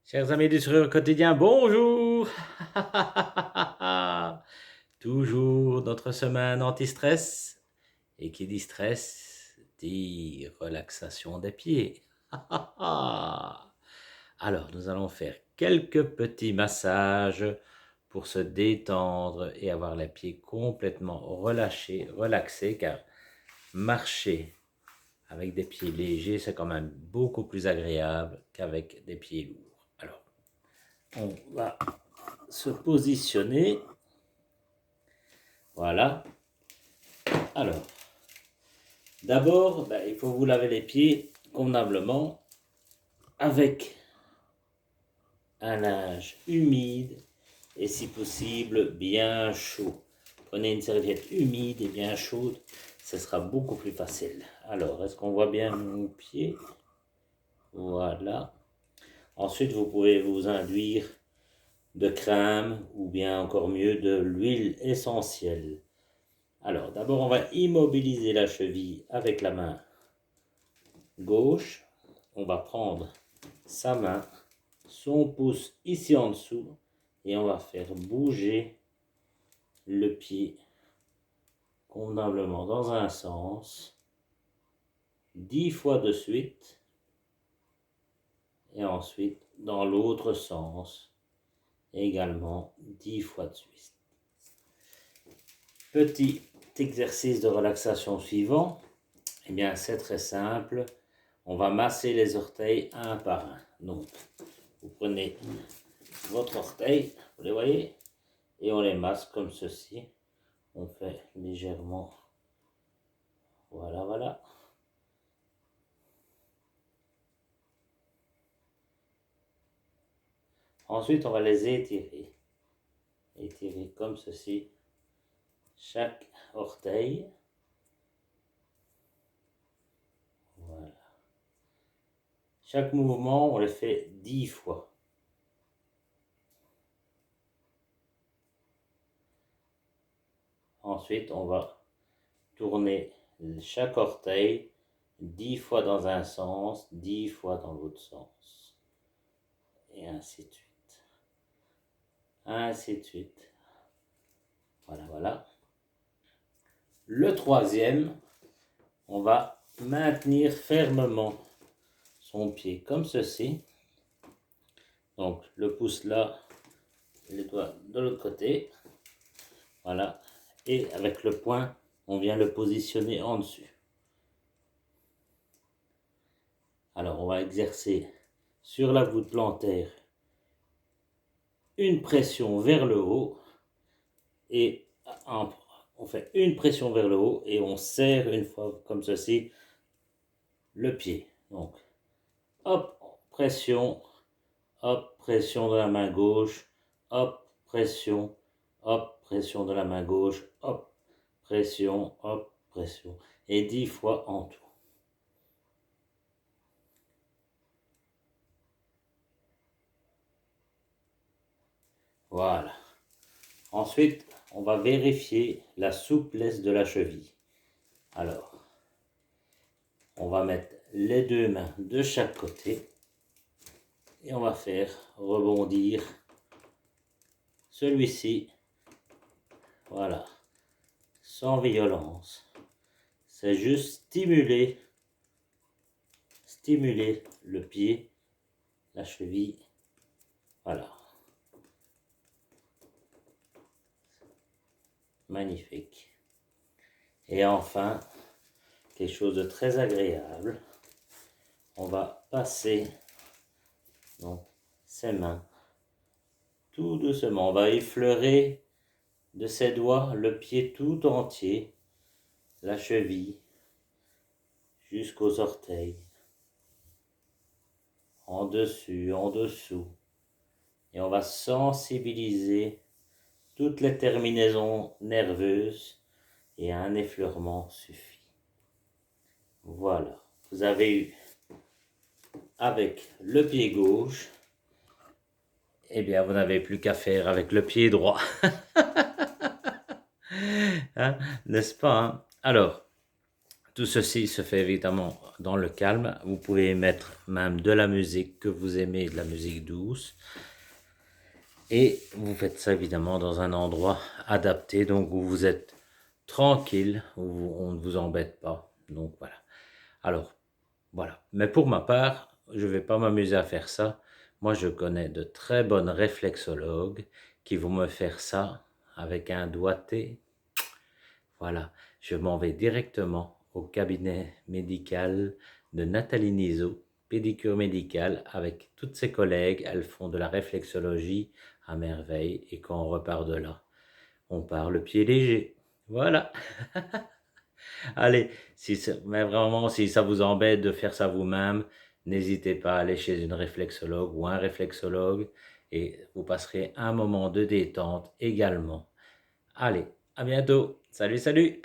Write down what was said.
Chers amis du Sourire Quotidien, bonjour! Toujours notre semaine anti-stress. Et qui dit stress, dit relaxation des pieds. Alors, nous allons faire quelques petits massages pour se détendre et avoir les pieds complètement relâchés, relaxés, car marcher avec des pieds légers, c'est quand même beaucoup plus agréable qu'avec des pieds lourds. Alors, on va se positionner. Voilà. Alors, d'abord, il faut vous laver les pieds convenablement avec un linge humide et si possible bien chaud. Prenez une serviette humide et bien chaude, ce sera beaucoup plus facile. Alors, est-ce qu'on voit bien mon pied? Voilà. Ensuite, vous pouvez vous induire de crème ou bien encore mieux de l'huile essentielle. Alors, d'abord, on va immobiliser la cheville avec la main gauche. On va prendre sa main, son pouce ici en dessous, et on va faire bouger le pied convenablement dans un sens, 10 fois de suite, et ensuite dans l'autre sens, également 10 fois de suite. Petit exercice de relaxation suivant, eh bien c'est très simple. On va masser les orteils un par un. Donc, vous prenez votre orteil, vous les voyez, et on les masse comme ceci. On fait légèrement, voilà, voilà. Ensuite, on va les étirer. Étirer comme ceci, chaque orteil. Voilà. Chaque mouvement, on le fait 10 fois. Ensuite, on va tourner chaque orteil 10 fois dans un sens, 10 fois dans l'autre sens. Et ainsi de suite. Ainsi de suite. Voilà, voilà. Le troisième, on va maintenir fermement son pied comme ceci. Donc, le pouce là, les doigts de l'autre côté. Voilà. Et avec le poing, on vient le positionner en dessus. Alors, on va exercer sur la voûte plantaire une pression vers le haut et on fait une pression vers le haut et on serre une fois comme ceci le pied. Donc, hop, pression de la main gauche, hop, pression de la main gauche, hop, pression, et 10 fois en tout. Voilà. Ensuite, on va vérifier la souplesse de la cheville. Alors, on va mettre les deux mains de chaque côté et on va faire rebondir celui-ci. Voilà. Sans violence. C'est juste stimuler le pied, la cheville. Voilà. Magnifique. Et enfin, quelque chose de très agréable. On va passer donc ses mains tout doucement. On va effleurer de ses doigts le pied tout entier, la cheville, jusqu'aux orteils, en dessus, en dessous. Et on va sensibiliser toutes les terminaisons nerveuses et un effleurement suffit. Voilà, vous avez eu avec le pied gauche, eh bien vous n'avez plus qu'à faire avec le pied droit. Hein, n'est-ce pas, hein? Alors, tout ceci se fait évidemment dans le calme. Vous pouvez mettre même de la musique que vous aimez, de la musique douce. Et vous faites ça évidemment dans un endroit adapté, donc où vous êtes tranquille, où on ne vous embête pas. Donc voilà. Alors, voilà. Mais pour ma part, je ne vais pas m'amuser à faire ça. Moi, je connais de très bonnes réflexologues qui vont me faire ça avec un doigté. Voilà. Je m'en vais directement au cabinet médical de Nathalie Nizeau, pédicure médicale, avec toutes ses collègues. Elles font de la réflexologie à merveille. Et quand on repart de là, on part le pied léger. Voilà. Allez, mais vraiment, si ça vous embête de faire ça vous-même, n'hésitez pas à aller chez une réflexologue ou un réflexologue et vous passerez un moment de détente également. Allez, à bientôt. Salut, salut.